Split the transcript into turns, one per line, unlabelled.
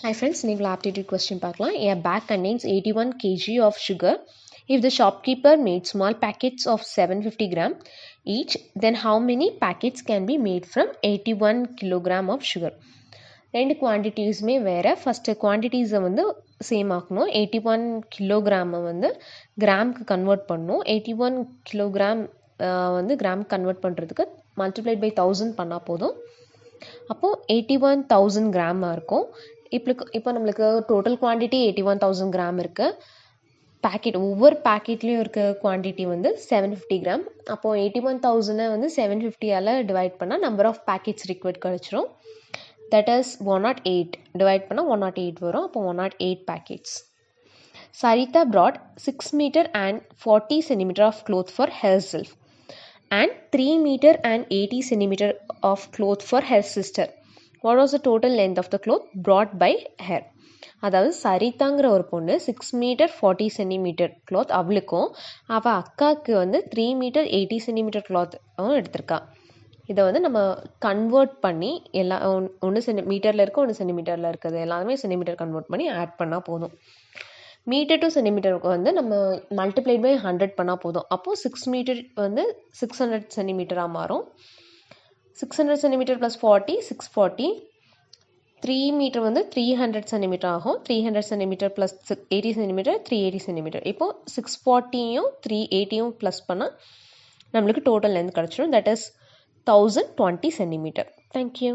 Hi friends, நீங்கள் aptitude question பார்க்கலாம். A bag contains 81 kg of sugar. If the shopkeeper made small packets of 750 gram each, then how many packets can be made from 81 kilogram of sugar? ரெண்டு குவான்டிட்டிஸுமே வேறு. First குவான்டிட்டிஸை வந்து same ஆக்கணும். 81 கிலோகிராமை வந்து கிராமுக்கு convert பண்ணணும். 81 kilogram வந்து gram convert பண்ணுறதுக்கு multiplied by 1000 பண்ணால் போதும். அப்போது 81,000 கிராமாக இருக்கும். இப்போ நம்மளுக்கு டோட்டல் குவான்டிட்டி 81,000 கிராம் இருக்குது. பேக்கெட் ஒவ்வொரு பேக்கெட்லேயும் இருக்க குவான்டிட்டி வந்து 750 கிராம். அப்போது 81,000 வந்து 750ஆல் டிவைட் பண்ணால் நம்பர் ஆஃப் பேக்கெட்ஸ் ரிக்வயர்ட் கிடச்சிரும். That is 108. டிவைட் பண்ணால் 108 வரும். அப்போ 108 packets. Sarita brought 6 meter and 40 centimeter of cloth for herself and 3 meter and 80 centimeter of cloth for her sister. What was the total length of the cloth brought by her? அதாவது சரிதாங்கிற ஒரு பொண்ணு 6 metre 40 centimetre cloth அவளுக்கும் அவள் அக்காவுக்கு வந்து 3 metre 80 centimetre கிளாத்தும் எடுத்திருக்கா. இதை வந்து நம்ம கன்வெர்ட் பண்ணி எல்லா ஒன்று மீட்டரில் இருக்க ஒன்று சென்டிமீட்டரில் இருக்குது எல்லாமே சென்டிமீட்டர் கன்வெர்ட் பண்ணி ஆட் பண்ணால் போதும். மீட்டர் டு சென்டிமீட்டருக்கு வந்து நம்ம மல்டிப்ளைட் பை 100 பண்ணால் போதும். அப்போது 6 மீட்டர் வந்து 600 சென்டிமீட்டராக மாறும். 600 சென்டிமீட்டர் ப்ளஸ் 40 640. 3 மீட்டர் வந்து 300 சென்டிமீட்டர் ஆகும். 300 சென்டிமீட்டர் ப்ளஸ் 80 சென்டிமீட்டர் 380 சென்டிமீட்டர். இப்போது 640யும் 380யும் ப்ளஸ் பண்ணால் நம்மளுக்கு டோட்டல் லென்த் கிடச்சிடும். That is 1020 centimetre. தேங்க்யூ.